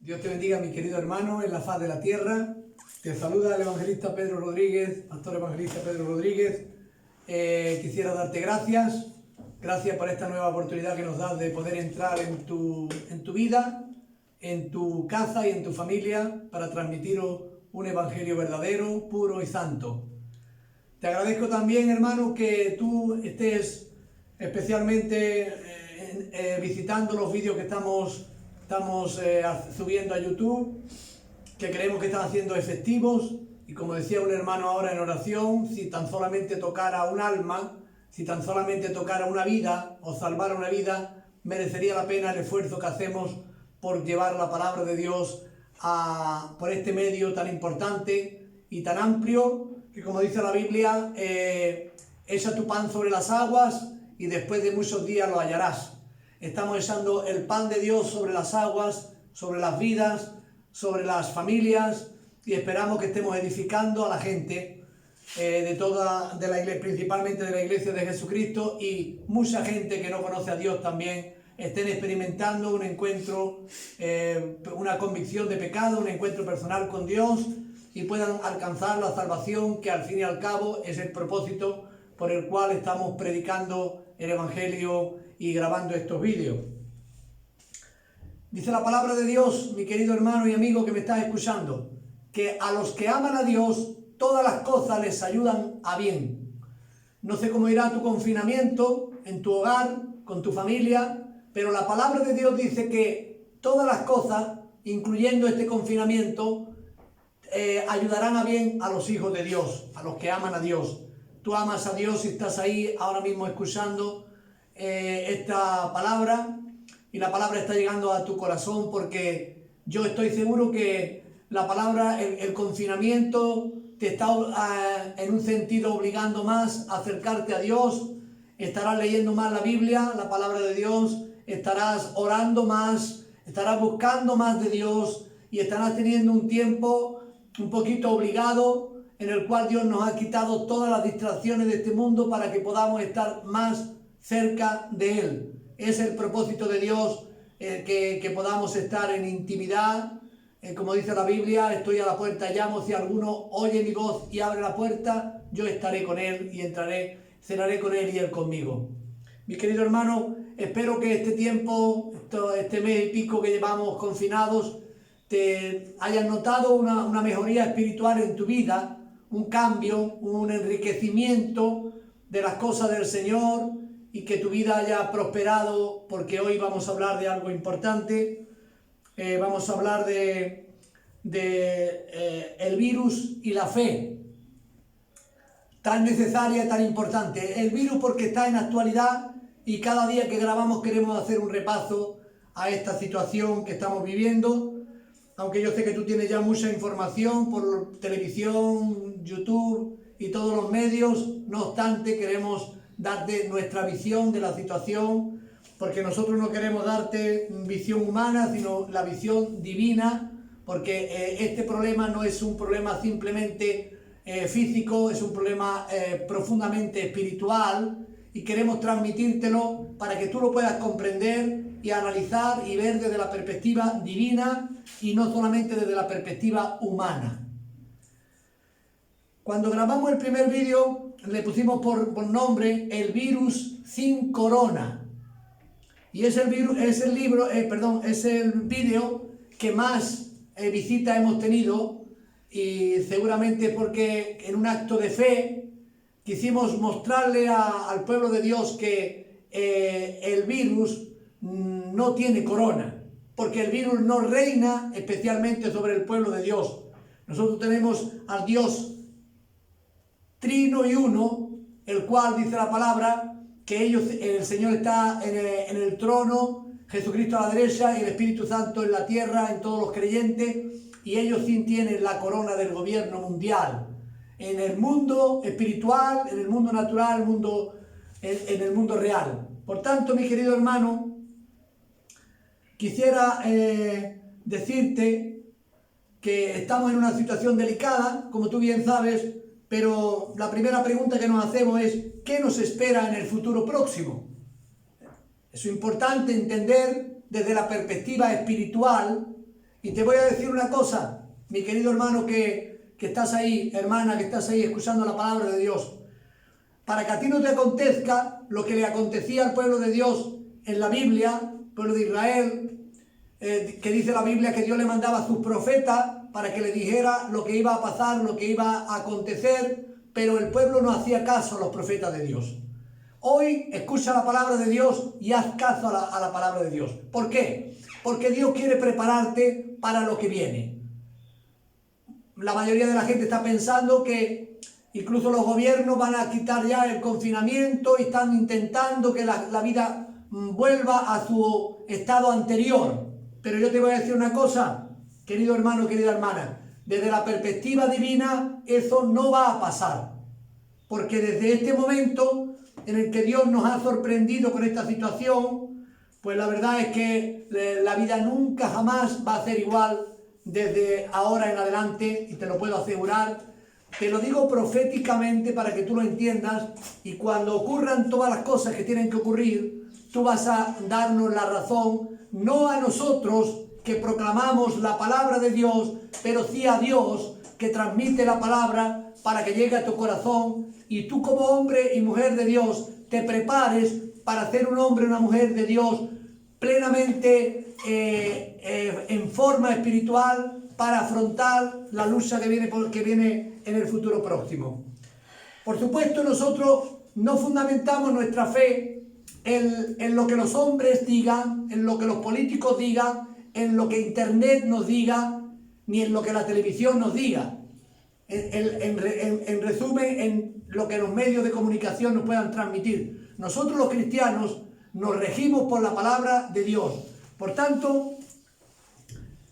Dios te bendiga, mi querido hermano, en la faz de la tierra. Te saluda el evangelista Pedro Rodríguez, pastor evangelista Pedro Rodríguez. Quisiera darte gracias por esta nueva oportunidad que nos das de poder entrar en tu vida, en tu casa y en tu familia para transmitiros un evangelio verdadero, puro y santo. Te agradezco también, hermano, que tú estés especialmente visitando los vídeos que estamos subiendo a YouTube, que creemos que están haciendo efectivos. Y como decía un hermano ahora en oración, si tan solamente tocara un alma, si tan solamente tocara una vida o salvara una vida, merecería la pena el esfuerzo que hacemos por llevar la palabra de Dios por este medio tan importante y tan amplio, que como dice la Biblia, echa tu pan sobre las aguas y después de muchos días lo hallarás. Estamos echando el pan de Dios sobre las aguas, sobre las vidas, sobre las familias, y esperamos que estemos edificando a la gente de la iglesia, principalmente de la iglesia de Jesucristo, y mucha gente que no conoce a Dios también estén experimentando un encuentro, una convicción de pecado, un encuentro personal con Dios, y puedan alcanzar la salvación, que al fin y al cabo es el propósito por el cual estamos predicando el Evangelio y grabando estos vídeos. Dice la palabra de Dios, mi querido hermano y amigo que me estás escuchando, que a los que aman a Dios, todas las cosas les ayudan a bien. No sé cómo irá tu confinamiento en tu hogar, con tu familia, pero la palabra de Dios dice que todas las cosas, incluyendo este confinamiento, ayudarán a bien a los hijos de Dios, a los que aman a Dios. Tú amas a Dios y estás ahí ahora mismo escuchando esta palabra, y la palabra está llegando a tu corazón, porque yo estoy seguro que la palabra, el confinamiento te está en un sentido obligando más a acercarte a Dios. Estarás leyendo más la Biblia, la palabra de Dios, estarás orando más, estarás buscando más de Dios y estarás teniendo un tiempo un poquito obligado, en el cual Dios nos ha quitado todas las distracciones de este mundo para que podamos estar más cerca de Él. Es el propósito de Dios, que podamos estar en intimidad. Como dice la Biblia, estoy a la puerta, llamo, si alguno oye mi voz y abre la puerta, yo estaré con él y entraré, cenaré con él y él conmigo. Mi querido hermano, espero que este tiempo, este mes y pico que llevamos confinados, te hayas notado una mejoría espiritual en tu vida, un cambio, un enriquecimiento de las cosas del Señor, y que tu vida haya prosperado, porque hoy vamos a hablar de algo importante. Vamos a hablar de el virus y la fe, tan necesaria y tan importante. El virus porque está en actualidad, y cada día que grabamos queremos hacer un repaso a esta situación que estamos viviendo. Aunque yo sé que tú tienes ya mucha información por televisión, YouTube y todos los medios, no obstante queremos darte nuestra visión de la situación, porque nosotros no queremos darte visión humana, sino la visión divina, porque este problema no es un problema simplemente físico, es un problema profundamente espiritual, y queremos transmitírtelo para que tú lo puedas comprender y analizar y ver desde la perspectiva divina y no solamente desde la perspectiva humana. Cuando grabamos el primer vídeo le pusimos por nombre el virus sin corona, y es el vídeo que más visitas hemos tenido, y seguramente porque en un acto de fe quisimos mostrarle al pueblo de Dios que el virus no tiene corona, porque el virus no reina especialmente sobre el pueblo de Dios. Nosotros tenemos al Dios trino y uno, el cual dice la palabra que el Señor está en el trono, Jesucristo a la derecha y el Espíritu Santo en la tierra, en todos los creyentes, y ellos sí tienen la corona del gobierno mundial, en el mundo espiritual, en el mundo natural, en el mundo real. Por tanto, mi querido hermano, quisiera decirte que estamos en una situación delicada, como tú bien sabes, pero la primera pregunta que nos hacemos es: ¿qué nos espera en el futuro próximo? Es importante entender desde la perspectiva espiritual Y te voy a decir una cosa, mi querido hermano que estás ahí, hermana que estás ahí escuchando la palabra de Dios. Para que a ti no te acontezca lo que le acontecía al pueblo de Dios en la Biblia, pueblo de Israel, que dice la Biblia que Dios le mandaba a sus profetas para que le dijera lo que iba a pasar, lo que iba a acontecer, pero el pueblo no hacía caso a los profetas de Dios. Hoy escucha la palabra de Dios y haz caso a la palabra de Dios. ¿Por qué? Porque Dios quiere prepararte para lo que viene. La mayoría de la gente está pensando que incluso los gobiernos van a quitar ya el confinamiento y están intentando que la vida vuelva a su estado anterior. Pero yo te voy a decir una cosa, querido hermano, querida hermana. Desde la perspectiva divina, eso no va a pasar. Porque desde este momento en el que Dios nos ha sorprendido con esta situación, pues la verdad es que la vida nunca jamás va a ser igual desde ahora en adelante, y te lo puedo asegurar. Te lo digo proféticamente para que tú lo entiendas, y cuando ocurran todas las cosas que tienen que ocurrir, tú vas a darnos la razón, no a nosotros que proclamamos la palabra de Dios, pero sí a Dios que transmite la palabra para que llegue a tu corazón, y tú como hombre y mujer de Dios te prepares para ser un hombre y una mujer de Dios plenamente en forma espiritual para afrontar la lucha que viene en el futuro próximo. Por supuesto, nosotros no fundamentamos nuestra fe en lo que los hombres digan, en lo que los políticos digan, en lo que Internet nos diga, ni en lo que la televisión nos diga. En resumen, en lo que los medios de comunicación nos puedan transmitir. Nosotros los cristianos nos regimos por la palabra de Dios. Por tanto,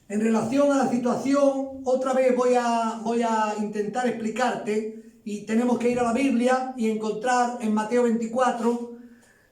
en relación a la situación, otra vez voy a intentar explicarte, y tenemos que ir a la Biblia y encontrar en Mateo 24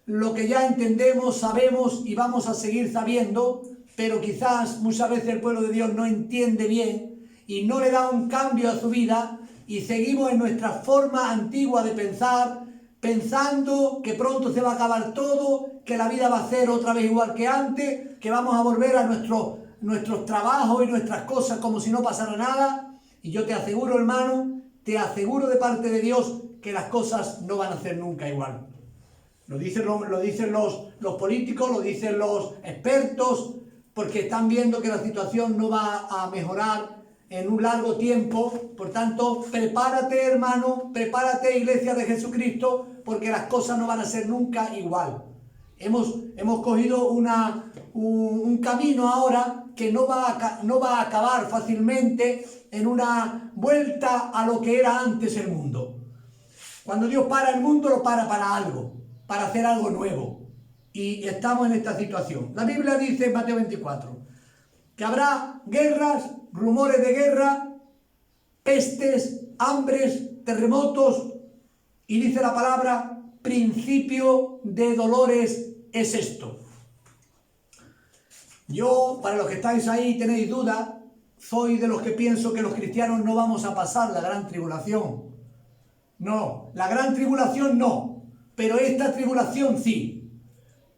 lo que ya entendemos, sabemos y vamos a seguir sabiendo, pero quizás muchas veces el pueblo de Dios no entiende bien y no le da un cambio a su vida, y seguimos en nuestra forma antigua de pensar, pensando que pronto se va a acabar todo, que la vida va a ser otra vez igual que antes, que vamos a volver a nuestros trabajos y nuestras cosas como si no pasara nada. Y yo te aseguro, hermano, te aseguro de parte de Dios que las cosas no van a ser nunca igual. Lo dicen los políticos, lo dicen los expertos, porque están viendo que la situación no va a mejorar en un largo tiempo. Por tanto, prepárate, hermano, prepárate, iglesia de Jesucristo, porque las cosas no van a ser nunca igual. Hemos cogido un camino ahora que no va a acabar fácilmente en una vuelta a lo que era antes el mundo. Cuando Dios para el mundo, lo para algo, para hacer algo nuevo. Y estamos en esta situación. La Biblia dice en Mateo 24 que habrá guerras, rumores de guerra, pestes, hambres, terremotos, y dice la palabra, principio de dolores es esto. Yo, para los que estáis ahí y tenéis dudas, soy de los que pienso que los cristianos no vamos a pasar la gran tribulación. No, la gran tribulación no, pero esta tribulación sí,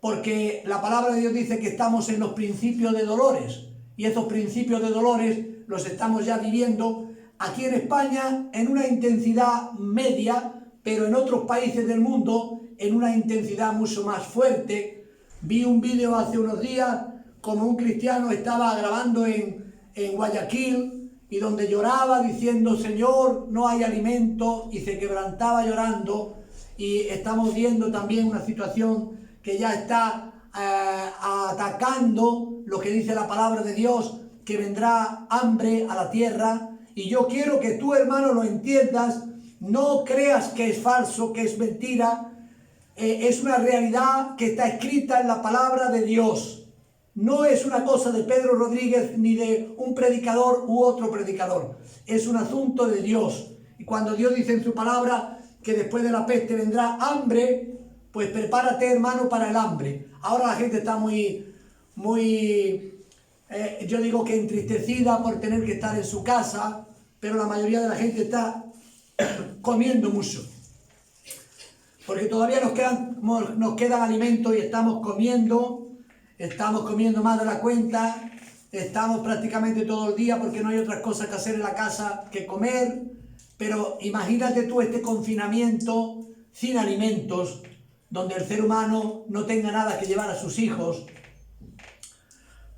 porque la palabra de Dios dice que estamos en los principios de dolores, y esos principios de dolores los estamos ya viviendo aquí en España en una intensidad media, pero en otros países del mundo en una intensidad mucho más fuerte. Vi un vídeo hace unos días como un cristiano estaba grabando en Guayaquil, y donde lloraba diciendo, Señor, no hay alimento, y se quebrantaba llorando. Y estamos viendo también una situación que ya está atacando lo que dice la palabra de Dios, que vendrá hambre a la tierra. Y yo quiero que tú, hermano, lo entiendas. No creas que es falso, que es mentira. Es una realidad que está escrita en la palabra de Dios. No es una cosa de Pedro Rodríguez ni de un predicador u otro predicador. Es un asunto de Dios. Y cuando Dios dice en su palabra que después de la peste vendrá hambre, pues prepárate, hermano, para el hambre. Ahora la gente está yo digo que entristecida por tener que estar en su casa, pero la mayoría de la gente está comiendo mucho. Porque todavía nos quedan alimentos y estamos comiendo más de la cuenta. estamos prácticamente todo el día porque no hay otras cosas que hacer en la casa que comer, pero imagínate tú este confinamiento sin alimentos, donde el ser humano no tenga nada que llevar a sus hijos.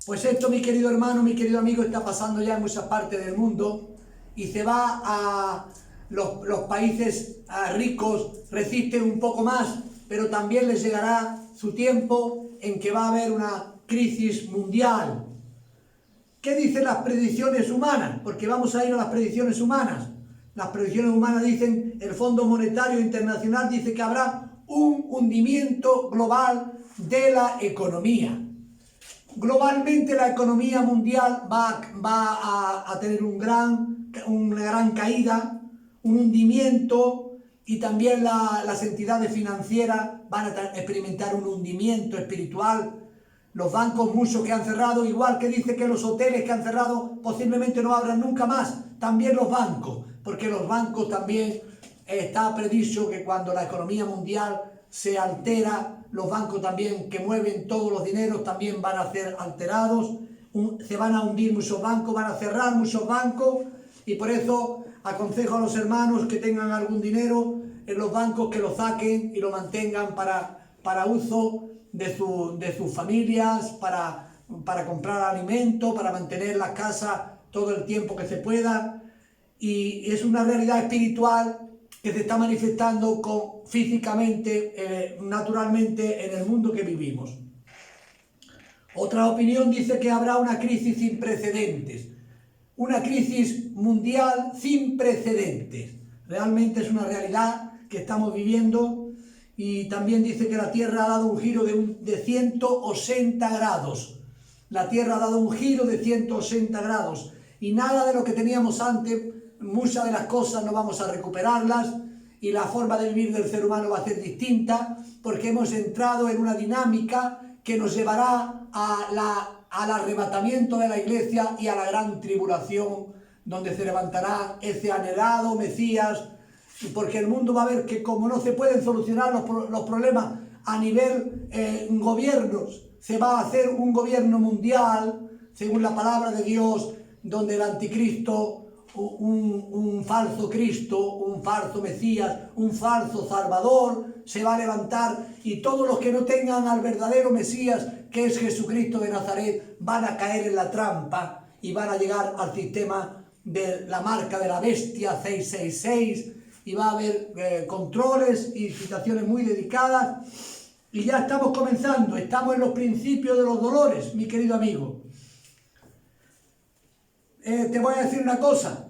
Pues esto, mi querido hermano, mi querido amigo, está pasando ya en muchas partes del mundo y se va a los países ricos, resisten un poco más, pero también les llegará su tiempo en que va a haber una crisis mundial. ¿Qué dicen las predicciones humanas? Porque vamos a ir a las predicciones humanas. Las predicciones humanas dicen, el Fondo Monetario Internacional dice que habrá un hundimiento global de la economía. Globalmente la economía mundial va a tener una gran caída, un hundimiento, y también las entidades financieras van a experimentar un hundimiento espiritual. Los bancos, muchos que han cerrado, igual que dice que los hoteles que han cerrado posiblemente no abran nunca más, también los bancos, porque los bancos también está predicho que cuando la economía mundial se altera, los bancos también que mueven todos los dineros también van a ser alterados, se van a hundir muchos bancos, van a cerrar muchos bancos, y por eso aconsejo a los hermanos que tengan algún dinero en los bancos que lo saquen y lo mantengan para uso de sus familias, para comprar alimento, para mantener la casa todo el tiempo que se pueda. Y es una realidad espiritual que se está manifestando físicamente, naturalmente en el mundo que vivimos. Otra opinión dice que habrá una crisis sin precedentes, una crisis mundial sin precedentes. Realmente es una realidad que estamos viviendo, y también dice que la Tierra ha dado un giro de 180 grados. La Tierra ha dado un giro de 180 grados y nada de lo que teníamos antes, muchas de las cosas no vamos a recuperarlas, y la forma de vivir del ser humano va a ser distinta, porque hemos entrado en una dinámica que nos llevará al arrebatamiento de la iglesia y a la gran tribulación, donde se levantará ese anhelado Mesías, porque el mundo va a ver que como no se pueden solucionar los problemas a nivel gobiernos, se va a hacer un gobierno mundial, según la palabra de Dios, donde el anticristo, un falso Cristo, un falso Mesías, un falso Salvador, se va a levantar, y todos los que no tengan al verdadero Mesías, que es Jesucristo de Nazaret, van a caer en la trampa y van a llegar al sistema de la marca de la bestia 666, y va a haber controles y situaciones muy dedicadas, y ya estamos comenzando, estamos en los principios de los dolores, mi querido amigo. Te voy a decir una cosa,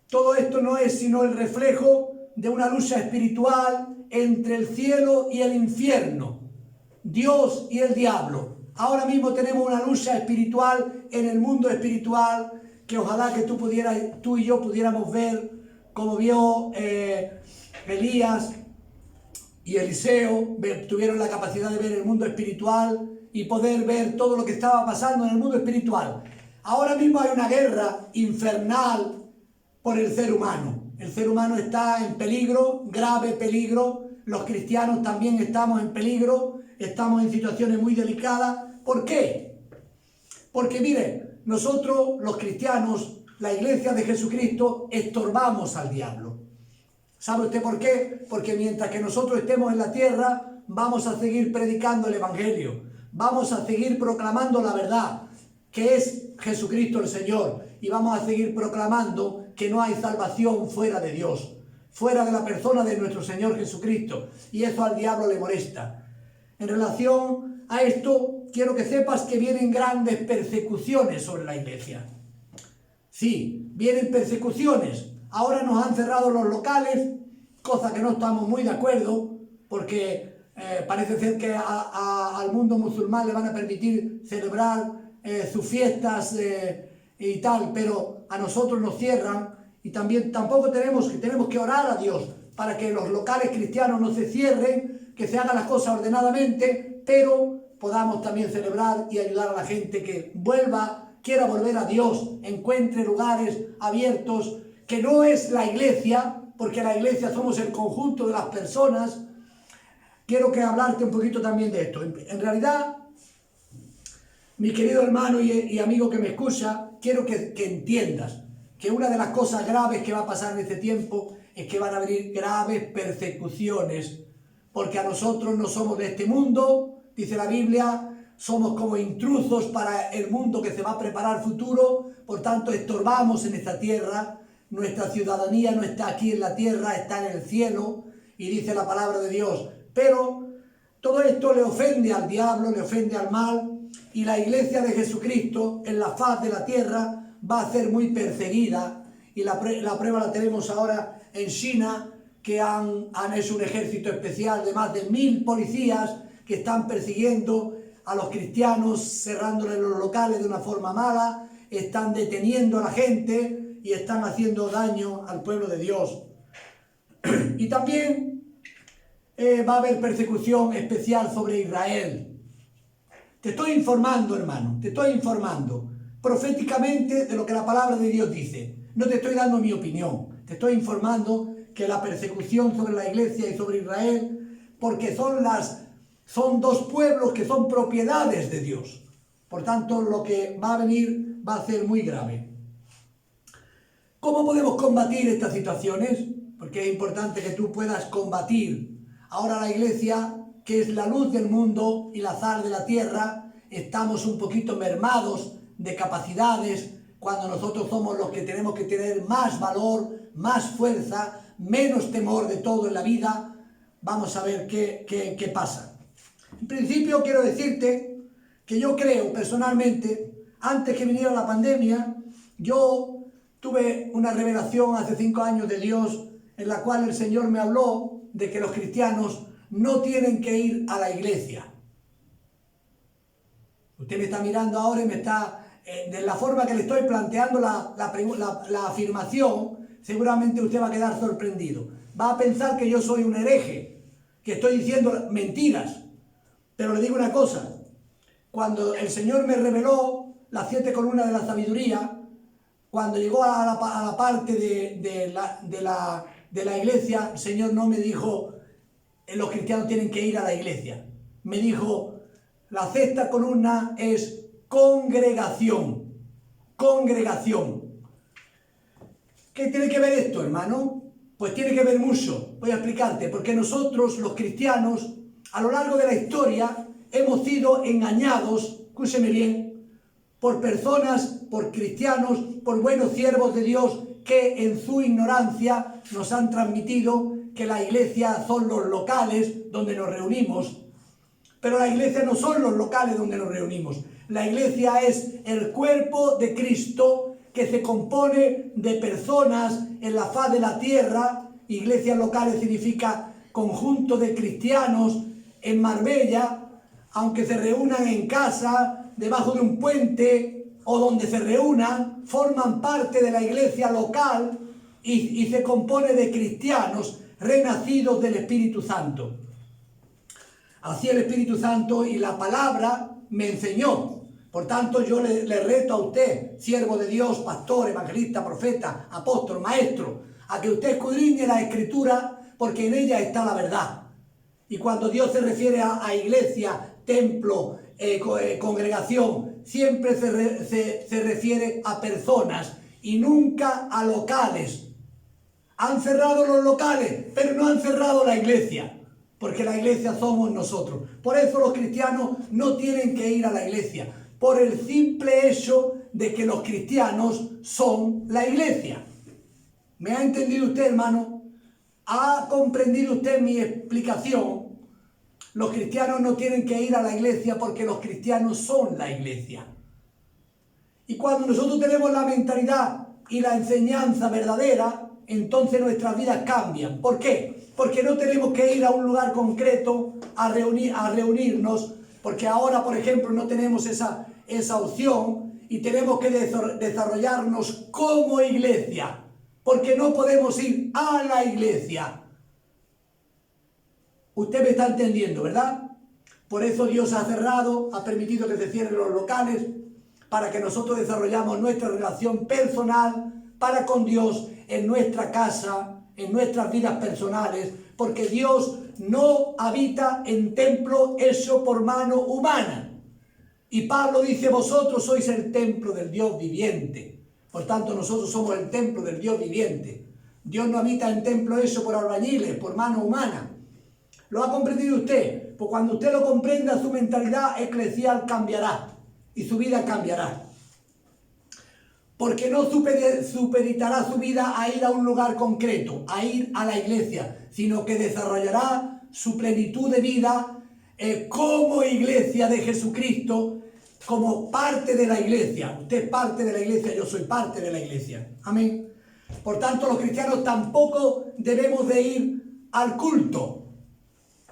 todo esto no es sino el reflejo de una lucha espiritual entre el cielo y el infierno, Dios y el diablo. Ahora mismo tenemos una lucha espiritual en el mundo espiritual, que ojalá que tú y yo pudiéramos ver, como vio Elías y Eliseo, tuvieron la capacidad de ver el mundo espiritual y poder ver todo lo que estaba pasando en el mundo espiritual. Ahora mismo hay una guerra infernal por el ser humano. El ser humano está en peligro, grave peligro. Los cristianos también estamos en peligro, estamos en situaciones muy delicadas. ¿Por qué? Porque mire, nosotros los cristianos, la iglesia de Jesucristo, estorbamos al diablo. ¿Sabe usted por qué? Porque mientras que nosotros estemos en la tierra, vamos a seguir predicando el evangelio, vamos a seguir proclamando la verdad, que es Jesucristo el Señor, y vamos a seguir proclamando que no hay salvación fuera de Dios, fuera de la persona de nuestro Señor Jesucristo, y eso al diablo le molesta. En relación a esto, quiero que sepas que vienen grandes persecuciones sobre la iglesia. Sí, vienen persecuciones. Ahora nos han cerrado los locales, cosa que no estamos muy de acuerdo, porque parece ser que al mundo musulmán le van a permitir celebrar sus fiestas y tal, pero a nosotros nos cierran, y también tampoco tenemos que orar a Dios para que los locales cristianos no se cierren, que se hagan las cosas ordenadamente, pero podamos también celebrar y ayudar a la gente que quiera volver a Dios, encuentre lugares abiertos, que no es la iglesia, porque la iglesia somos el conjunto de las personas. Quiero que hablarte un poquito también de esto. En realidad, Mi querido hermano y amigo que me escucha, quiero que entiendas que una de las cosas graves que va a pasar en este tiempo es que van a venir graves persecuciones, porque a nosotros no somos de este mundo, dice la Biblia, somos como intrusos para el mundo que se va a preparar futuro, por tanto estorbamos en esta tierra, nuestra ciudadanía no está aquí en la tierra, está en el cielo, y dice la palabra de Dios, pero todo esto le ofende al diablo, le ofende al mal, y la iglesia de Jesucristo en la faz de la tierra va a ser muy perseguida, y la prueba la tenemos ahora en China, que han hecho un ejército especial de más de 1000 policías que están persiguiendo a los cristianos, cerrándoles los locales de una forma mala, están deteniendo a la gente y están haciendo daño al pueblo de Dios. Y también va a haber persecución especial sobre Israel. Te estoy informando, hermano, te estoy informando proféticamente de lo que la palabra de Dios dice. No te estoy dando mi opinión, te estoy informando que la persecución sobre la iglesia y sobre Israel, porque son dos pueblos que son propiedades de Dios. Por tanto, lo que va a venir va a ser muy grave. ¿Cómo podemos combatir estas situaciones? Porque es importante que tú puedas combatir. Ahora la iglesia, que es la luz del mundo y la sal de la tierra, estamos un poquito mermados de capacidades cuando nosotros somos los que tenemos que tener más valor, más fuerza, menos temor de todo en la vida. Vamos a ver qué pasa. En principio quiero decirte que yo creo personalmente, antes que viniera la pandemia, yo tuve una revelación hace 5 años de Dios en la cual el Señor me habló de que los cristianos no tienen que ir a la iglesia. Usted me está mirando ahora y me está, de la forma que le estoy planteando la afirmación, seguramente usted va a quedar sorprendido. Va a pensar que yo soy un hereje, que estoy diciendo mentiras. Pero le digo una cosa, cuando el Señor me reveló las 7 columnas de la sabiduría, cuando llegó a la parte de la iglesia, el Señor no me dijo, los cristianos tienen que ir a la iglesia. Me dijo, la 6ª columna es congregación. Congregación. ¿Qué tiene que ver esto, hermano? Pues tiene que ver mucho. Voy a explicarte, porque nosotros, los cristianos, a lo largo de la historia, hemos sido engañados, escúcheme bien, por personas, por cristianos, por buenos siervos de Dios, que en su ignorancia nos han transmitido que la iglesia son los locales donde nos reunimos. Pero la iglesia no son los locales donde nos reunimos. La iglesia es el cuerpo de Cristo que se compone de personas en la faz de la tierra. Iglesias locales significa conjunto de cristianos en Marbella, aunque se reúnan en casa, debajo de un puente o donde se reúnan, forman parte de la iglesia local y se compone de cristianos renacidos del Espíritu Santo. Así el Espíritu Santo y la palabra me enseñó. Por tanto, yo le reto a usted, siervo de Dios, pastor, evangelista, profeta, apóstol, maestro, a que usted escudriñe la Escritura, porque en ella está la verdad. Y cuando Dios se refiere a iglesia, templo, congregación, siempre se refiere a personas y nunca a locales. Han cerrado los locales, pero no han cerrado la iglesia, porque la iglesia somos nosotros. Por eso los cristianos no tienen que ir a la iglesia, por el simple hecho de que los cristianos son la iglesia. ¿Me ha entendido usted, hermano? ¿Ha comprendido usted mi explicación? Los cristianos no tienen que ir a la iglesia porque los cristianos son la iglesia. Y cuando nosotros tenemos la mentalidad y la enseñanza verdadera, entonces nuestras vidas cambian. ¿Por qué? Porque no tenemos que ir a un lugar concreto a reunirnos, porque ahora, por ejemplo, no tenemos esa opción y tenemos que desarrollarnos como iglesia, porque no podemos ir a la iglesia. Usted me está entendiendo, ¿verdad? Por eso Dios ha cerrado, ha permitido que se cierren los locales, para que nosotros desarrollamos nuestra relación personal para con Dios en nuestra casa, en nuestras vidas personales, porque Dios no habita en templo hecho por mano humana. Y Pablo dice, vosotros sois el templo del Dios viviente. Por tanto, nosotros somos el templo del Dios viviente. Dios no habita en templo hecho por albañiles, por mano humana. ¿Lo ha comprendido usted? Pues cuando usted lo comprenda, su mentalidad eclesial cambiará y su vida cambiará. Porque no supeditará su vida a ir a un lugar concreto, a ir a la iglesia, sino que desarrollará su plenitud de vida como iglesia de Jesucristo, como parte de la iglesia. Usted es parte de la iglesia, yo soy parte de la iglesia. Amén. Por tanto, los cristianos tampoco debemos de ir al culto,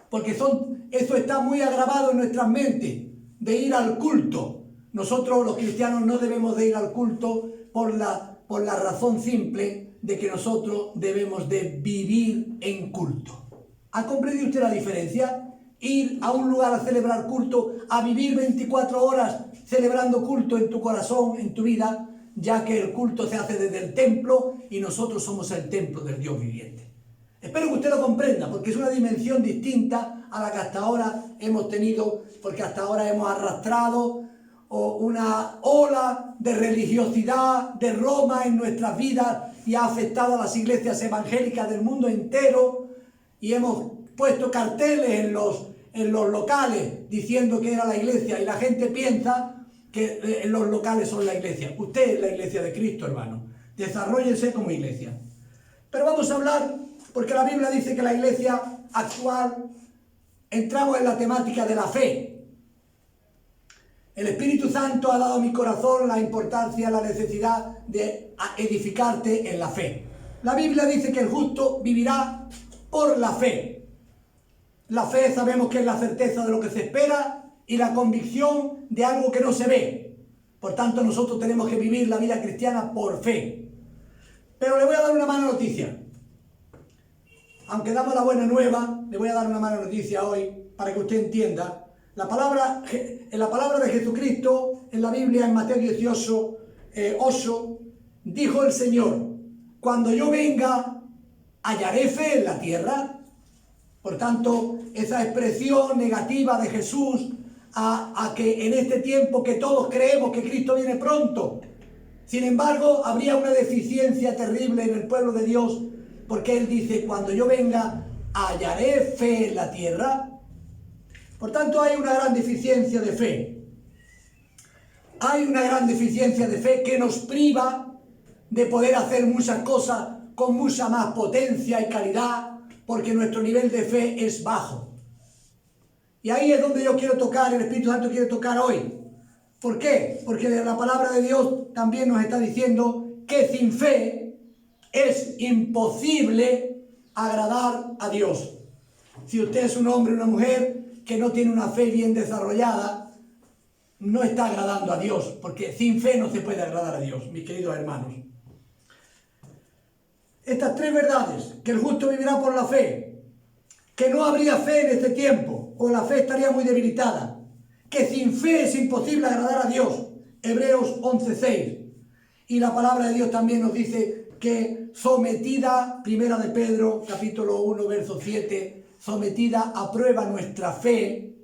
porque eso está muy agravado en nuestras mentes, de ir al culto. Nosotros los cristianos no debemos de ir al culto por la razón simple de que nosotros debemos de vivir en culto. ¿Ha comprendido usted la diferencia? Ir a un lugar a celebrar culto, a vivir 24 horas celebrando culto en tu corazón, en tu vida, ya que el culto se hace desde el templo y nosotros somos el templo del Dios viviente. Espero que usted lo comprenda, porque es una dimensión distinta a la que hasta ahora hemos tenido, porque hasta ahora hemos arrastrado una ola de religiosidad de Roma en nuestras vidas y ha afectado a las iglesias evangélicas del mundo entero, y hemos puesto carteles en los locales diciendo que era la iglesia, y la gente piensa que los locales son la iglesia. Usted es la iglesia de Cristo, hermano. Desarróllense como iglesia. Pero vamos a hablar, porque la Biblia dice que la iglesia actual, entramos en la temática de la fe. El Espíritu Santo ha dado a mi corazón la importancia, la necesidad de edificarte en la fe. La Biblia dice que el justo vivirá por la fe. La fe sabemos que es la certeza de lo que se espera y la convicción de algo que no se ve. Por tanto, nosotros tenemos que vivir la vida cristiana por fe. Pero le voy a dar una mala noticia. Aunque damos la buena nueva, le voy a dar una mala noticia hoy para que usted entienda. En la palabra de Jesucristo, en la Biblia, en Mateo 18, 8, dijo el Señor, cuando yo venga, ¿hallaré fe en la tierra? Por tanto, esa expresión negativa de Jesús a que en este tiempo que todos creemos que Cristo viene pronto, sin embargo, habría una deficiencia terrible en el pueblo de Dios, porque Él dice, cuando yo venga, ¿hallaré fe en la tierra? Por tanto, hay una gran deficiencia de fe. Hay una gran deficiencia de fe que nos priva de poder hacer muchas cosas con mucha más potencia y calidad, porque nuestro nivel de fe es bajo. Y ahí es donde yo quiero tocar, el Espíritu Santo quiere tocar hoy. ¿Por qué? Porque la palabra de Dios también nos está diciendo que sin fe es imposible agradar a Dios. Si usted es un hombre o una mujer que no tiene una fe bien desarrollada, no está agradando a Dios, porque sin fe no se puede agradar a Dios, mis queridos hermanos. Estas tres verdades, que el justo vivirá por la fe, que no habría fe en este tiempo, o la fe estaría muy debilitada, que sin fe es imposible agradar a Dios, Hebreos 11:6, y la palabra de Dios también nos dice que sometida, primera de Pedro, capítulo 1, verso 7, sometida a prueba nuestra fe,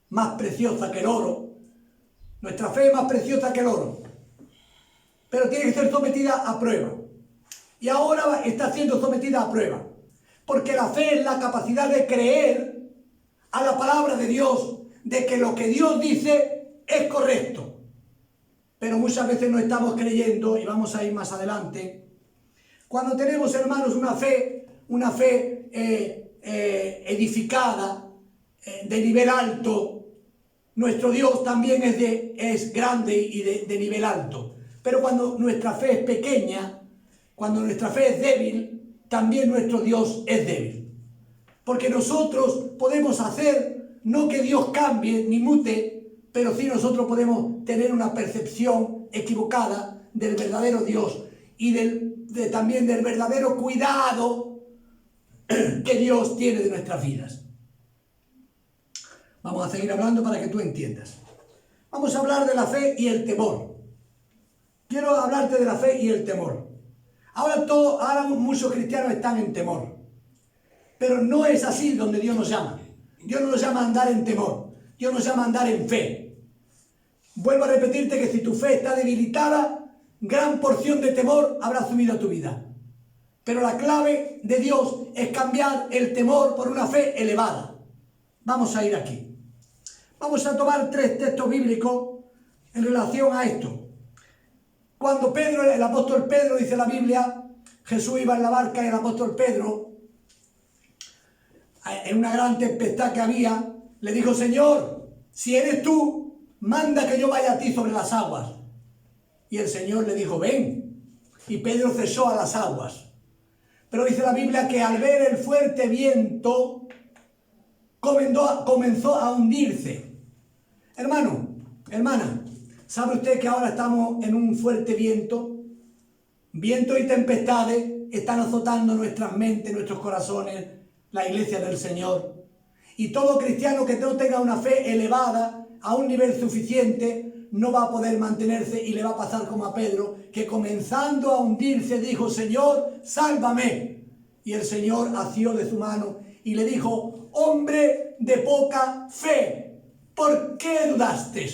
más preciosa que el oro. Nuestra fe es más preciosa que el oro, pero tiene que ser sometida a prueba. Y ahora está siendo sometida a prueba, porque la fe es la capacidad de creer a la palabra de Dios, de que lo que Dios dice es correcto. Pero muchas veces no estamos creyendo, y vamos a ir más adelante. Cuando tenemos, hermanos, una fe edificada, de nivel alto, nuestro Dios también es grande y de nivel alto. Pero cuando nuestra fe es pequeña, cuando nuestra fe es débil, también nuestro Dios es débil. Porque nosotros podemos hacer, no que Dios cambie ni mute, pero sí nosotros podemos tener una percepción equivocada del verdadero Dios y también del verdadero cuidado que Dios tiene de nuestras vidas. Vamos a seguir hablando para que tú entiendas. Vamos a hablar de la fe y el temor. Quiero hablarte de la fe y el temor. Ahora muchos cristianos están en temor. Pero no es así donde Dios nos llama. Dios no nos llama a andar en temor. Dios nos llama a andar en fe. Vuelvo a repetirte que si tu fe está debilitada, gran porción de temor habrá subido a tu vida. Pero la clave de Dios es cambiar el temor por una fe elevada. Vamos a ir aquí. Vamos a tomar 3 textos bíblicos en relación a esto. Cuando Pedro, el apóstol Pedro, dice la Biblia, Jesús iba en la barca y el apóstol Pedro, en una gran tempestad que había, le dijo: Señor, si eres tú, manda que yo vaya a ti sobre las aguas. Y el Señor le dijo: ven. Y Pedro cesó a las aguas. Pero dice la Biblia que al ver el fuerte viento, comenzó a hundirse. Hermano, hermana, ¿sabe usted que ahora estamos en un fuerte viento? Vientos y tempestades están azotando nuestras mentes, nuestros corazones, la iglesia del Señor. Y todo cristiano que no tenga una fe elevada a un nivel suficiente no va a poder mantenerse, y le va a pasar como a Pedro, que comenzando a hundirse dijo: Señor, sálvame. Y el Señor asió de su mano y le dijo: hombre de poca fe, ¿por qué dudaste?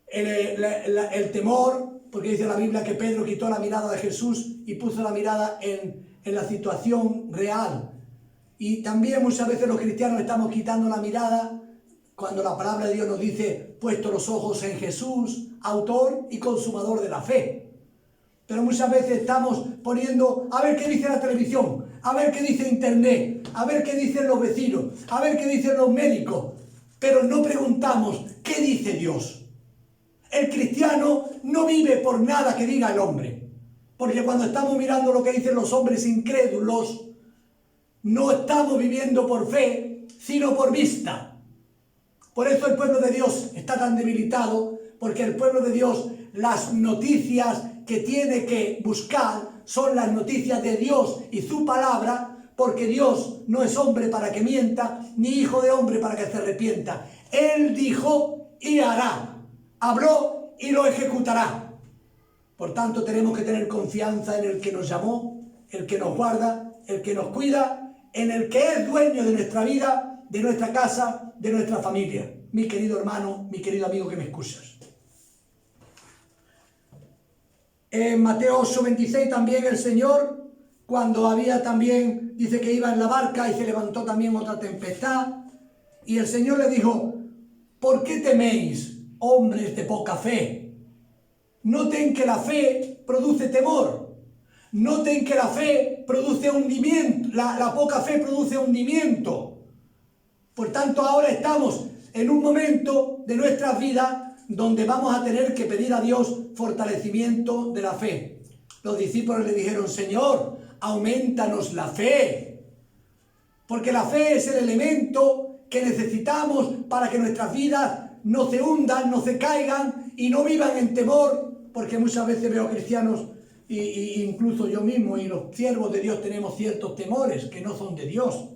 El temor, porque dice la Biblia que Pedro quitó la mirada de Jesús y puso la mirada en la situación real. Y también muchas veces los cristianos estamos quitando la mirada cuando la palabra de Dios nos dice: puesto los ojos en Jesús, autor y consumador de la fe. Pero muchas veces estamos poniendo a ver qué dice la televisión, a ver qué dice internet, a ver qué dicen los vecinos, a ver qué dicen los médicos, pero no preguntamos qué dice Dios. El cristiano no vive por nada que diga el hombre, porque cuando estamos mirando lo que dicen los hombres incrédulos, no estamos viviendo por fe, sino por vista. Por eso el pueblo de Dios está tan debilitado, porque el pueblo de Dios, las noticias que tiene que buscar son las noticias de Dios y su palabra, porque Dios no es hombre para que mienta, ni hijo de hombre para que se arrepienta. Él dijo y hará, habló y lo ejecutará. Por tanto, tenemos que tener confianza en el que nos llamó, el que nos guarda, el que nos cuida, en el que es dueño de nuestra vida, de nuestra casa, de nuestra familia. Mi querido hermano, mi querido amigo que me escuchas. En Mateo 8:26 también el Señor, cuando había también, dice que iba en la barca y se levantó también otra tempestad, y el Señor le dijo: ¿por qué teméis, hombres de poca fe? Noten que la fe produce temor. Noten que la fe produce hundimiento. La poca fe produce hundimiento. Por tanto, ahora estamos en un momento de nuestras vidas donde vamos a tener que pedir a Dios fortalecimiento de la fe. Los discípulos le dijeron: Señor, aumentanos la fe. Porque la fe es el elemento que necesitamos para que nuestras vidas no se hundan, no se caigan y no vivan en temor. Porque muchas veces veo cristianos, y incluso yo mismo y los siervos de Dios tenemos ciertos temores que no son de Dios.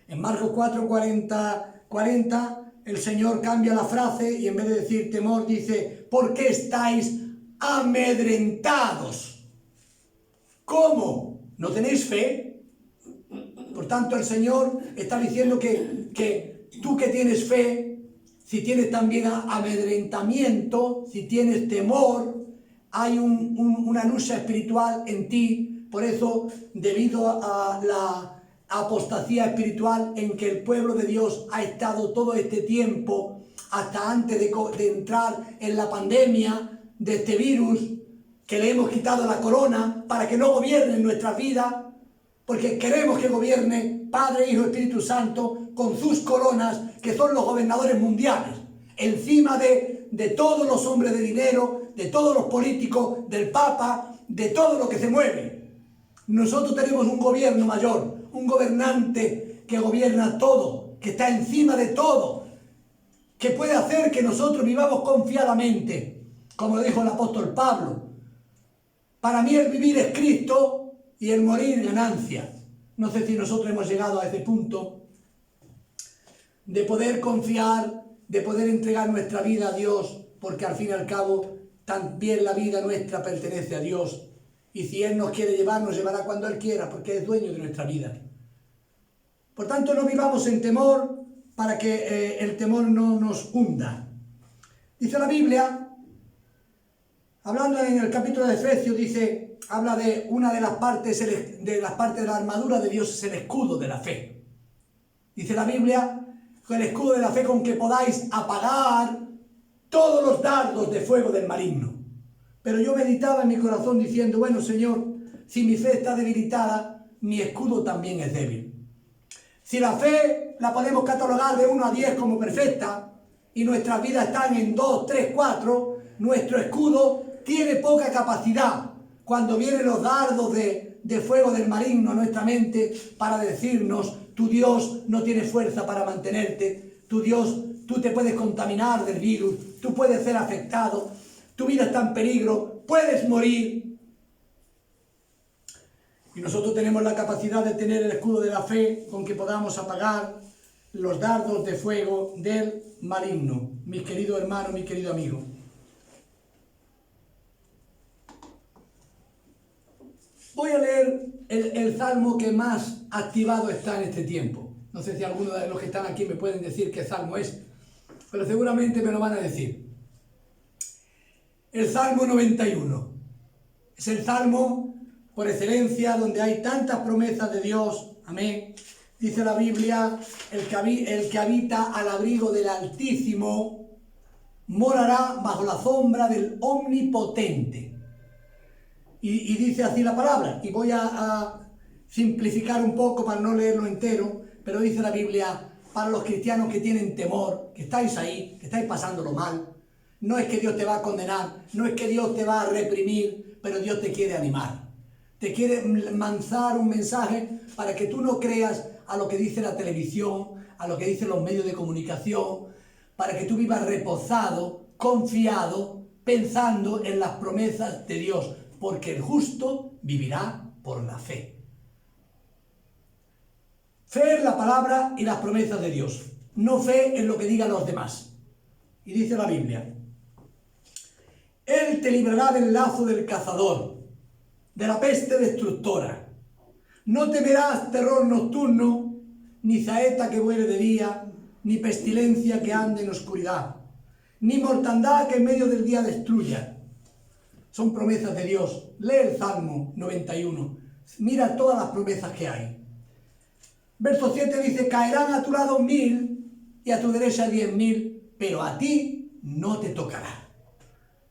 En Marcos 4:40, el Señor cambia la frase y en vez de decir temor dice: ¿por qué estáis amedrentados? ¿Cómo? ¿No tenéis fe? Por tanto, el Señor está diciendo que tú que tienes fe, si tienes también amedrentamiento, si tienes temor, hay una lucha espiritual en ti. Por eso, debido a la apostasía espiritual en que el pueblo de Dios ha estado todo este tiempo, hasta antes de entrar en la pandemia de este virus, que le hemos quitado la corona para que no gobierne en nuestras vidas, porque queremos que gobierne Padre, Hijo, Espíritu Santo, con sus coronas, que son los gobernadores mundiales, encima de todos los hombres de dinero, de todos los políticos, del Papa, de todo lo que se mueve. Nosotros tenemos un gobierno mayor, un gobernante que gobierna todo, que está encima de todo, que puede hacer que nosotros vivamos confiadamente, como dijo el apóstol Pablo. Para mí el vivir es Cristo y el morir ganancia. No sé si nosotros hemos llegado a ese punto de poder confiar, de poder entregar nuestra vida a Dios, porque al fin y al cabo también la vida nuestra pertenece a Dios. Y si Él nos quiere llevar, nos llevará cuando Él quiera, porque es dueño de nuestra vida. Por tanto, no vivamos en temor, para que el temor no nos hunda. Dice la Biblia, hablando en el capítulo de Efesios, dice, habla de una de las partes de la armadura de Dios, es el escudo de la fe. Dice la Biblia, con el escudo de la fe con que podáis apagar todos los dardos de fuego del maligno. Pero yo meditaba en mi corazón diciendo, bueno, Señor, si mi fe está debilitada, mi escudo también es débil. Si la fe la podemos catalogar de 1 a 10 como perfecta, y nuestras vidas están en 2, 3, 4, nuestro escudo tiene poca capacidad cuando vienen los dardos de fuego del maligno a nuestra mente para decirnos, tu Dios no tiene fuerza para mantenerte, tu Dios, tú te puedes contaminar del virus, tú puedes ser afectado, tu vida está en peligro, puedes morir. Y nosotros tenemos la capacidad de tener el escudo de la fe con que podamos apagar los dardos de fuego del maligno. Mis queridos hermanos, mi querido amigo. Voy a leer el salmo que más activado está en este tiempo. No sé si algunos de los que están aquí me pueden decir qué salmo es, pero seguramente me lo van a decir. El Salmo 91. Es el salmo por excelencia donde hay tantas promesas de Dios. Amén. Dice la Biblia, el que habita al abrigo del Altísimo morará bajo la sombra del Omnipotente. Y dice así la palabra, y voy a simplificar un poco para no leerlo entero, pero dice la Biblia, para los cristianos que tienen temor, que estáis ahí, que estáis pasándolo mal, no es que Dios te va a condenar, no es que Dios te va a reprimir, pero Dios te quiere animar. Te quiere lanzar un mensaje para que tú no creas a lo que dice la televisión, a lo que dicen los medios de comunicación, para que tú vivas reposado, confiado, pensando en las promesas de Dios, porque el justo vivirá por la fe. Fe en la palabra y las promesas de Dios, no fe en lo que digan los demás. Y dice la Biblia, Él te librará del lazo del cazador, de la peste destructora. No temerás terror nocturno, ni saeta que vuele de día, ni pestilencia que ande en oscuridad, ni mortandad que en medio del día destruya. Son promesas de Dios. Lee el Salmo 91. Mira todas las promesas que hay. Verso 7 dice, caerán a tu lado 1000 y a tu derecha 10.000, pero a ti no te tocará.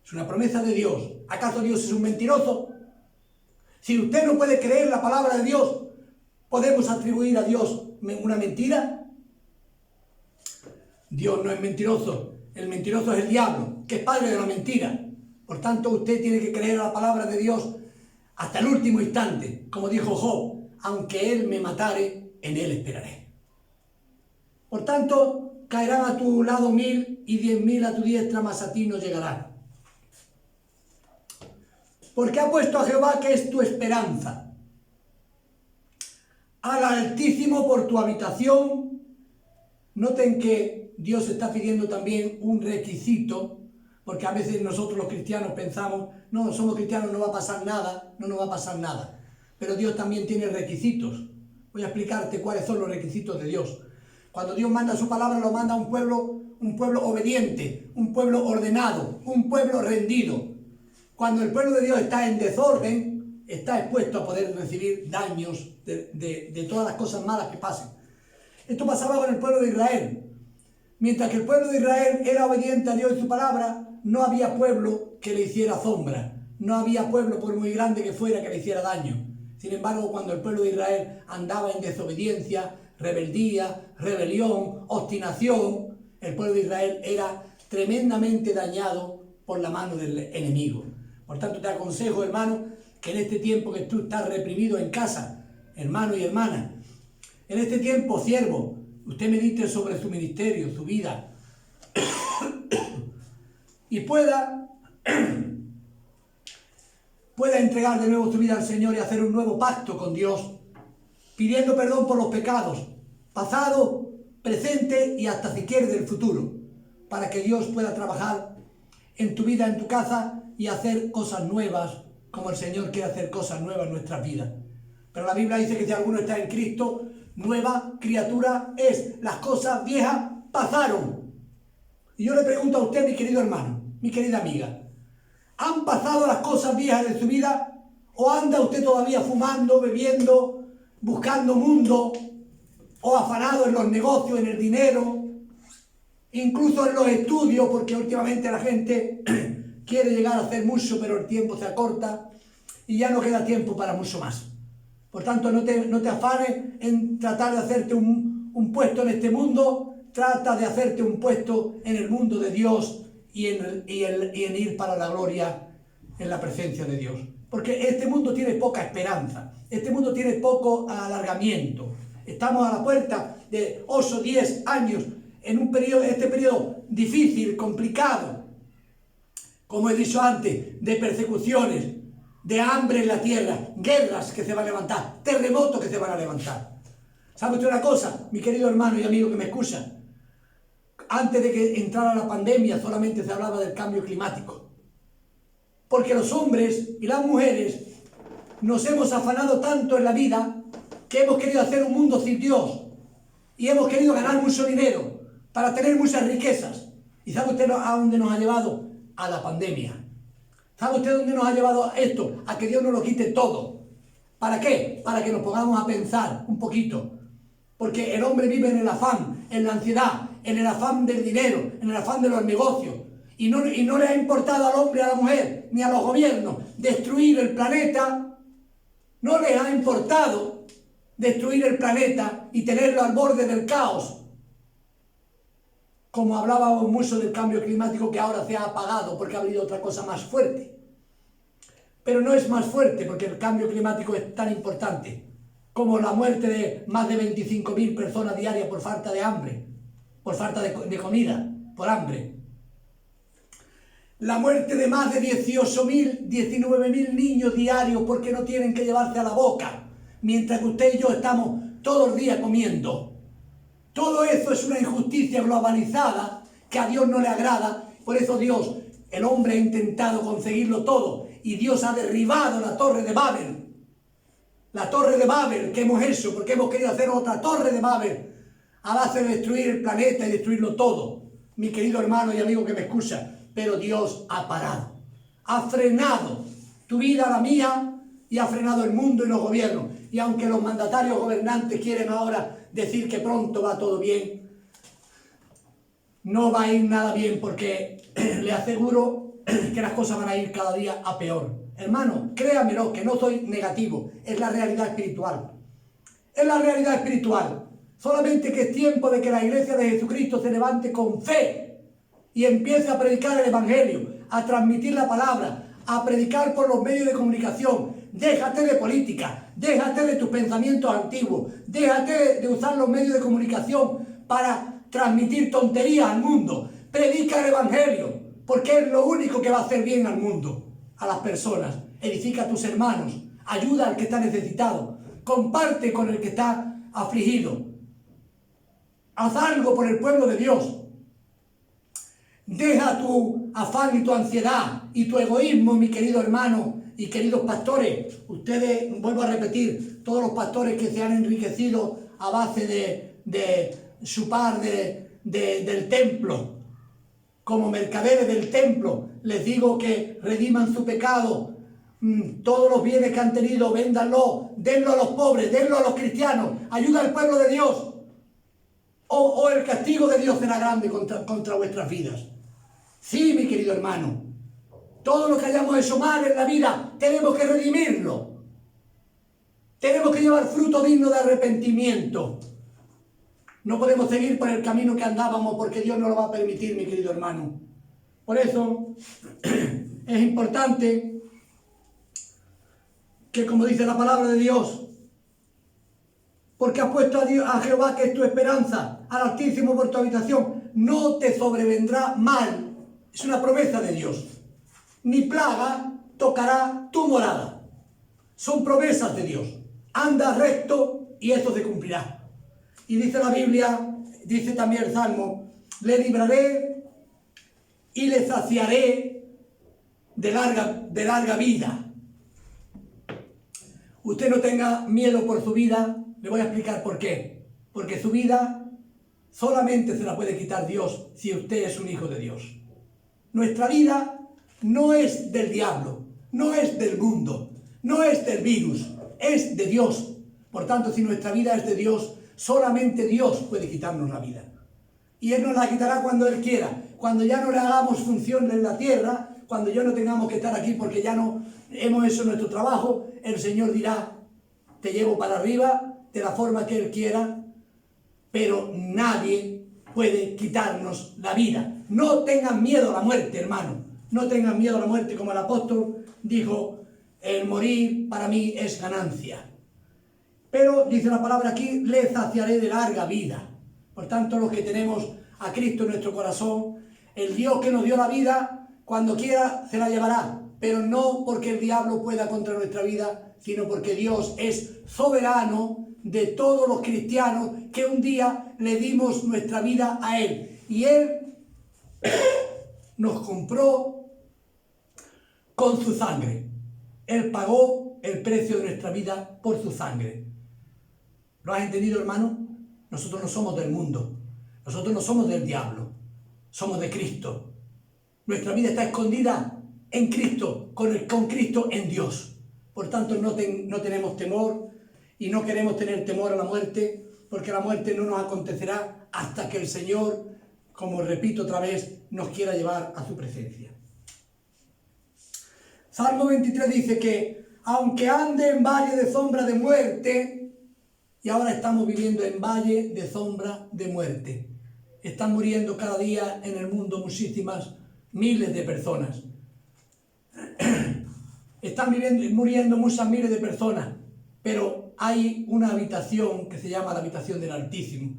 Es una promesa de Dios. ¿Acaso Dios es un mentiroso? Si usted no puede creer la palabra de Dios, ¿podemos atribuir a Dios una mentira? Dios no es mentiroso. El mentiroso es el diablo, que es padre de la mentira. Por tanto, usted tiene que creer la palabra de Dios hasta el último instante. Como dijo Job, aunque Él me matare, en Él esperaré. Por tanto, caerán a tu lado 1000 y 10.000 a tu diestra, mas a ti no llegarán. Porque ha puesto a Jehová, que es tu esperanza, al Altísimo por tu habitación. Noten que Dios está pidiendo también un requisito, porque a veces nosotros los cristianos pensamos, no, somos cristianos, no va a pasar nada, no nos va a pasar nada. Pero Dios también tiene requisitos. Voy a explicarte cuáles son los requisitos de Dios. Cuando Dios manda su palabra, lo manda a un pueblo obediente, un pueblo ordenado, un pueblo rendido. Cuando el pueblo de Dios está en desorden, está expuesto a poder recibir daños de todas las cosas malas que pasen. Esto pasaba con el pueblo de Israel. Mientras que el pueblo de Israel era obediente a Dios y su palabra, no había pueblo que le hiciera sombra. No había pueblo, por muy grande que fuera, que le hiciera daño. Sin embargo, cuando el pueblo de Israel andaba en desobediencia, rebeldía, rebelión, obstinación, el pueblo de Israel era tremendamente dañado por la mano del enemigo. Por tanto, te aconsejo, hermano, que en este tiempo que tú estás reprimido en casa, hermano y hermana, en este tiempo, siervo, usted medite sobre su ministerio, su vida, y pueda entregar de nuevo su vida al Señor y hacer un nuevo pacto con Dios, pidiendo perdón por los pecados, pasado, presente y hasta si quieres del futuro, para que Dios pueda trabajar en tu vida, en tu casa, y hacer cosas nuevas, como el Señor quiere hacer cosas nuevas en nuestras vidas. Pero la Biblia dice que si alguno está en Cristo, nueva criatura es. Las cosas viejas pasaron. Y yo le pregunto a usted, mi querido hermano, mi querida amiga, ¿han pasado las cosas viejas de su vida? ¿O anda usted todavía fumando, bebiendo, buscando mundo? ¿O afanado en los negocios, en el dinero? Incluso en los estudios, porque últimamente la gente quiere llegar a hacer mucho, pero el tiempo se acorta y ya no queda tiempo para mucho más. Por tanto, no te afanes en tratar de hacerte un puesto en este mundo. Trata de hacerte un puesto en el mundo de Dios y en ir para la gloria en la presencia de Dios. Porque este mundo tiene poca esperanza, este mundo tiene poco alargamiento. Estamos a la puerta de 8 o 10 años en este periodo difícil, complicado, como he dicho antes, de persecuciones, de hambre en la tierra, guerras que se van a levantar, terremotos que se van a levantar. ¿Sabe usted una cosa, mi querido hermano y amigo que me escucha? Antes de que entrara la pandemia solamente se hablaba del cambio climático. Porque los hombres y las mujeres nos hemos afanado tanto en la vida que hemos querido hacer un mundo sin Dios y hemos querido ganar mucho dinero para tener muchas riquezas. ¿Y sabe usted a dónde nos ha llevado? A la pandemia. ¿Sabe usted dónde nos ha llevado esto? A que Dios nos lo quite todo. ¿Para qué? Para que nos pongamos a pensar un poquito. Porque el hombre vive en el afán, en la ansiedad, en el afán del dinero, en el afán de los negocios. Y no le ha importado al hombre, a la mujer, ni a los gobiernos destruir el planeta. No les ha importado destruir el planeta y tenerlo al borde del caos. Como hablábamos mucho del cambio climático, que ahora se ha apagado porque ha habido otra cosa más fuerte. Pero no es más fuerte porque el cambio climático es tan importante como la muerte de más de 25.000 personas diarias por falta de hambre, por falta de comida, por hambre. La muerte de más de 18.000, 19.000 niños diarios porque no tienen que llevarse a la boca, mientras que usted y yo estamos todo el día comiendo. Todo eso es una injusticia globalizada que a Dios no le agrada. Por eso Dios, el hombre ha intentado conseguirlo todo y Dios ha derribado la torre de Babel. La torre de Babel que hemos hecho porque hemos querido hacer otra torre de Babel a base de destruir el planeta y destruirlo todo. Mi querido hermano y amigo que me escucha, pero Dios ha parado, ha frenado tu vida, la mía, y ha frenado el mundo y los gobiernos. Y aunque los mandatarios gobernantes quieren ahora decir que pronto va todo bien, no va a ir nada bien porque le aseguro que las cosas van a ir cada día a peor. Hermano, créamelo, que no soy negativo, es la realidad espiritual. Es la realidad espiritual. Solamente que es tiempo de que la iglesia de Jesucristo se levante con fe y empiece a predicar el evangelio, a transmitir la palabra, a predicar por los medios de comunicación. Déjate de política, déjate de tus pensamientos antiguos, déjate de usar los medios de comunicación para transmitir tonterías al mundo. Predica el evangelio, porque es lo único que va a hacer bien al mundo, a las personas. Edifica a tus hermanos, ayuda al que está necesitado, comparte con el que está afligido. Haz algo por el pueblo de Dios. Deja tu afán y tu ansiedad y tu egoísmo, mi querido hermano y queridos pastores. Ustedes, vuelvo a repetir, todos los pastores que se han enriquecido a base de chupar del templo, como mercaderes del templo, les digo que rediman su pecado. Todos los bienes que han tenido, véndanlo, denlo a los pobres, denlo a los cristianos, ayuda al pueblo de Dios. O el castigo de Dios será grande contra vuestras vidas. Sí, mi querido hermano, todo lo que hayamos hecho mal en la vida, tenemos que redimirlo. Tenemos que llevar fruto digno de arrepentimiento. No podemos seguir por el camino que andábamos porque Dios no lo va a permitir, mi querido hermano. Por eso es importante que, como dice la palabra de Dios, porque has puesto a Jehová, que es tu esperanza, al Altísimo por tu habitación, no te sobrevendrá mal. Es una promesa de Dios. Ni plaga tocará tu morada. Son promesas de Dios. Anda recto y esto se cumplirá. Y dice la Biblia, dice también el Salmo, le libraré y le saciaré de larga vida. Usted no tenga miedo por su vida, Le voy a explicar por qué. Porque su vida solamente se la puede quitar Dios si usted es un hijo de Dios. Nuestra vida no es del diablo, no es del mundo, no es del virus, es de Dios. Por tanto, si nuestra vida es de Dios, solamente Dios puede quitarnos la vida. Y Él nos la quitará cuando Él quiera, cuando ya no le hagamos función en la tierra, cuando ya no tengamos que estar aquí porque ya no hemos hecho nuestro trabajo, el Señor dirá, te llevo para arriba de la forma que Él quiera, pero nadie puede quitarnos la vida. No tengan miedo a la muerte, hermano. No tengan miedo a la muerte, como el apóstol dijo, el morir para mí es ganancia. Pero, dice la palabra aquí, le saciaré de larga vida. Por tanto, los que tenemos a Cristo en nuestro corazón, el Dios que nos dio la vida, cuando quiera se la llevará. Pero no porque el diablo pueda contra nuestra vida, sino porque Dios es soberano de todos los cristianos que un día le dimos nuestra vida a Él. Y Él nos compró con su sangre. Él pagó el precio de nuestra vida por su sangre. ¿Lo has entendido, hermano? Nosotros no somos del mundo. Nosotros no somos del diablo. Somos de Cristo. Nuestra vida está escondida en Cristo, con Cristo en Dios. Por tanto, no tenemos temor y no queremos tener temor a la muerte, porque la muerte no nos acontecerá hasta que el Señor, como repito otra vez, nos quiera llevar a su presencia. Salmo 23 dice que, aunque ande en valle de sombra de muerte, y ahora estamos viviendo en valle de sombra de muerte. Están muriendo cada día en el mundo muchísimas, miles de personas. Están muriendo muchas miles de personas, pero hay una habitación que se llama la habitación del Altísimo.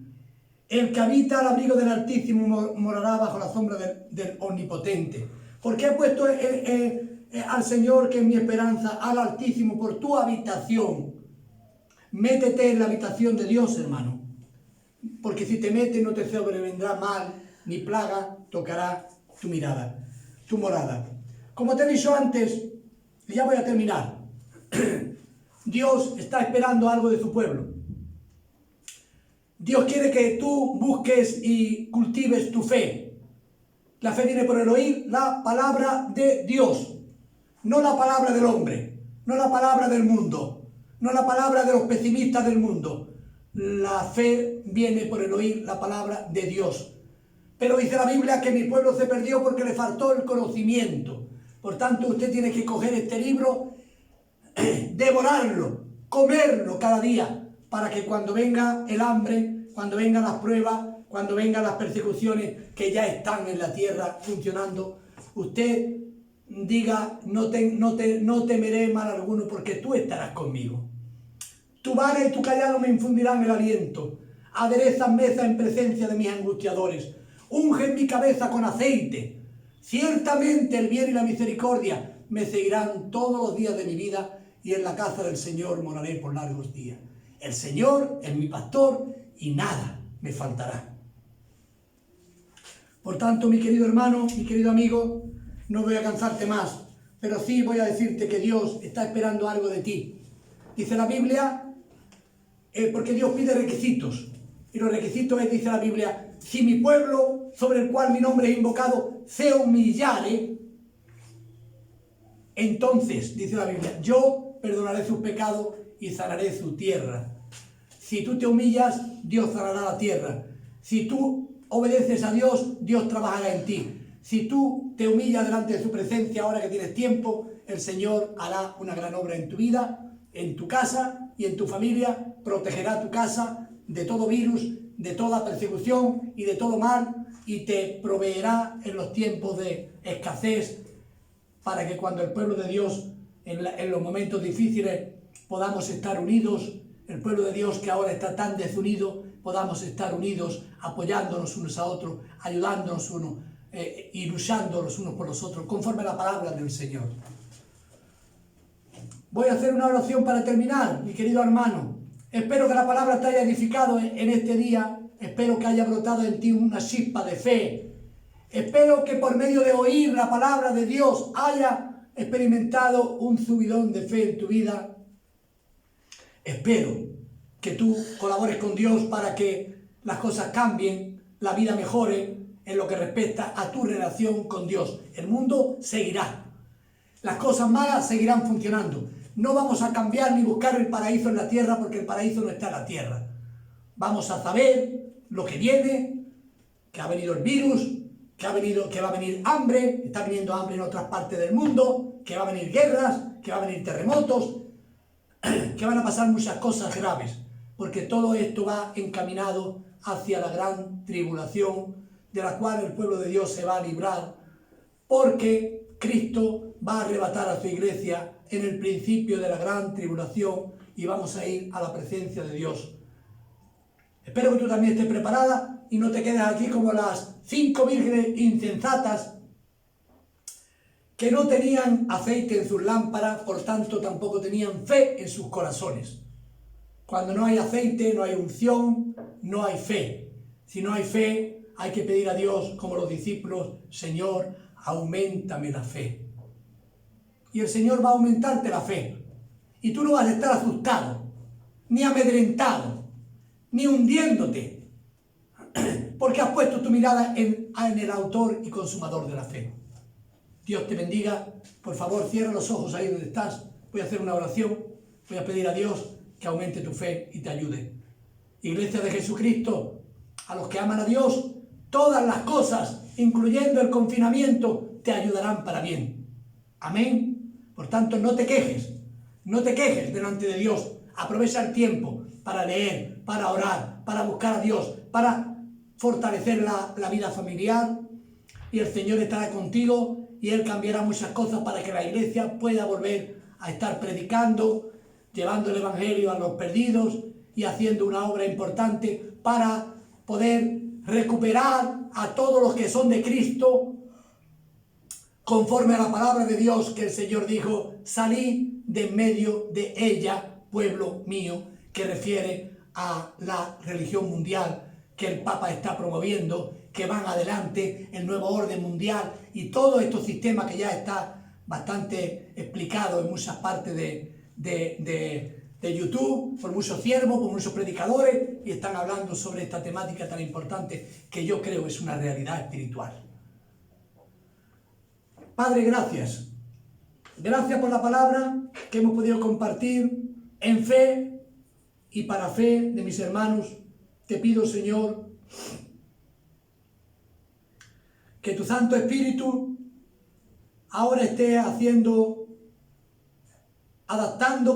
El que habita al abrigo del Altísimo morará bajo la sombra del Omnipotente. Porque he puesto al Señor, que es mi esperanza, al Altísimo por tu habitación. Métete en la habitación de Dios, hermano. Porque si te metes no te sobrevendrá mal, ni plaga tocará tu morada. Como te he dicho antes, y ya voy a terminar, Dios está esperando algo de su pueblo. Dios quiere que tú busques y cultives tu fe. La fe viene por el oír la palabra de Dios, no la palabra del hombre, no la palabra del mundo, no la palabra de los pesimistas del mundo. La fe viene por el oír la palabra de Dios. Pero dice la Biblia que mi pueblo se perdió porque le faltó el conocimiento. Por tanto, usted tiene que coger este libro, devorarlo, comerlo cada día, para que cuando venga el hambre, cuando vengan las pruebas, cuando vengan las persecuciones que ya están en la tierra funcionando, usted diga, no temeré mal alguno porque tú estarás conmigo. Tu vara y tu callado me infundirán el aliento. Aderezan mesa en presencia de mis angustiadores. Ungen mi cabeza con aceite. Ciertamente el bien y la misericordia me seguirán todos los días de mi vida, y en la casa del Señor moraré por largos días. El Señor es mi pastor y nada me faltará. Por tanto, mi querido hermano, mi querido amigo, no voy a cansarte más, pero sí voy a decirte que Dios está esperando algo de ti. Dice la Biblia, porque Dios pide requisitos, y los requisitos es, dice la Biblia, si mi pueblo, sobre el cual mi nombre es invocado, se humillare, entonces, dice la Biblia, yo perdonaré sus pecados y sanaré su tierra. Si tú te humillas, Dios sanará la tierra. Si tú obedeces a Dios, Dios trabajará en ti. Si tú te humillas delante de su presencia, ahora que tienes tiempo, el Señor hará una gran obra en tu vida, en tu casa y en tu familia. Protegerá tu casa de todo virus, de toda persecución y de todo mal, y te proveerá en los tiempos de escasez, para que cuando el pueblo de Dios, en los momentos difíciles, podamos estar unidos. El pueblo de Dios, que ahora está tan desunido, podamos estar unidos, apoyándonos unos a otros, ayudándonos unos y luchando los unos por los otros, conforme a la palabra del Señor. Voy a hacer una oración para terminar, mi querido hermano. Espero que la palabra te haya edificado en este día. Espero que haya brotado en ti una chispa de fe. Espero que por medio de oír la palabra de Dios haya experimentado un subidón de fe en tu vida. Espero que tú colabores con Dios para que las cosas cambien, la vida mejore en lo que respecta a tu relación con Dios. El mundo seguirá. Las cosas malas seguirán funcionando. No vamos a cambiar ni buscar el paraíso en la tierra, porque el paraíso no está en la tierra. Vamos a saber lo que viene, que ha venido el virus, que va a venir hambre, está viniendo hambre en otras partes del mundo, que va a venir guerras, que va a venir terremotos, que van a pasar muchas cosas graves, porque todo esto va encaminado hacia la gran tribulación, de la cual el pueblo de Dios se va a librar, porque Cristo va a arrebatar a su iglesia en el principio de la gran tribulación y vamos a ir a la presencia de Dios. Espero que tú también estés preparada y no te quedes aquí como las 5 vírgenes insensatas que no tenían aceite en sus lámparas, por tanto tampoco tenían fe en sus corazones. Cuando no hay aceite, no hay unción, no hay fe. Si no hay fe, hay que pedir a Dios, como los discípulos, Señor, auméntame la fe. Y el Señor va a aumentarte la fe. Y tú no vas a estar asustado, ni amedrentado, ni hundiéndote, porque has puesto tu mirada en el autor y consumador de la fe. Dios te bendiga. Por favor, cierra los ojos ahí donde estás. Voy a hacer una oración. Voy a pedir a Dios que aumente tu fe y te ayude. Iglesia de Jesucristo, a los que aman a Dios, todas las cosas, incluyendo el confinamiento, te ayudarán para bien. Amén. Por tanto, no te quejes delante de Dios. Aprovecha el tiempo para leer, para orar, para buscar a Dios, para fortalecer la vida familiar, y el Señor estará contigo y Él cambiará muchas cosas para que la iglesia pueda volver a estar predicando, llevando el evangelio a los perdidos y haciendo una obra importante para poder recuperar a todos los que son de Cristo, conforme a la palabra de Dios que el Señor dijo: salí de en medio de ella, pueblo mío, que refiere a la religión mundial que el Papa está promoviendo, que van adelante, el nuevo orden mundial y todos estos sistemas que ya está bastante explicado en muchas partes de YouTube, por muchos siervos, por muchos predicadores, y están hablando sobre esta temática tan importante que yo creo es una realidad espiritual. Padre, gracias. Gracias por la palabra que hemos podido compartir en fe y para fe de mis hermanos. Te pido, Señor, que tu Santo Espíritu ahora esté adaptando,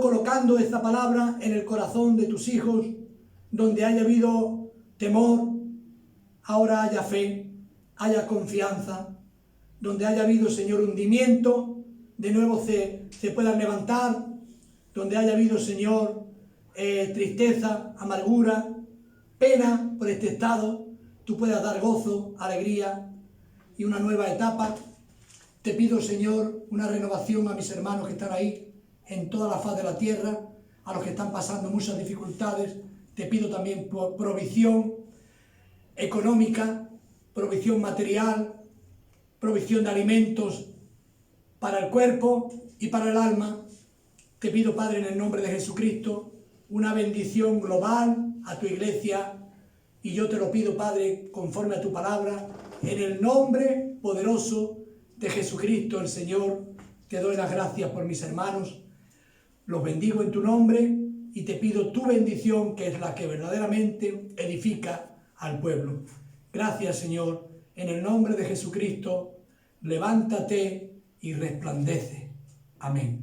colocando esta palabra en el corazón de tus hijos. Donde haya habido temor, ahora haya fe, haya confianza. Donde haya habido, Señor, hundimiento, de nuevo se puedan levantar. Donde haya habido, Señor, tristeza, amargura, pena por este estado, tú puedas dar gozo, alegría y una nueva etapa. Te pido, Señor, una renovación a mis hermanos que están ahí en toda la faz de la tierra, a los que están pasando muchas dificultades. Te pido también provisión económica, provisión material, provisión de alimentos para el cuerpo y para el alma. Te pido, Padre, en el nombre de Jesucristo, una bendición global a tu iglesia, y yo te lo pido, Padre, conforme a tu palabra, en el nombre poderoso de Jesucristo el Señor. Te doy las gracias por mis hermanos, los bendigo en tu nombre y te pido tu bendición, que es la que verdaderamente edifica al pueblo. Gracias, Señor, en el nombre de Jesucristo, levántate y resplandece. Amén.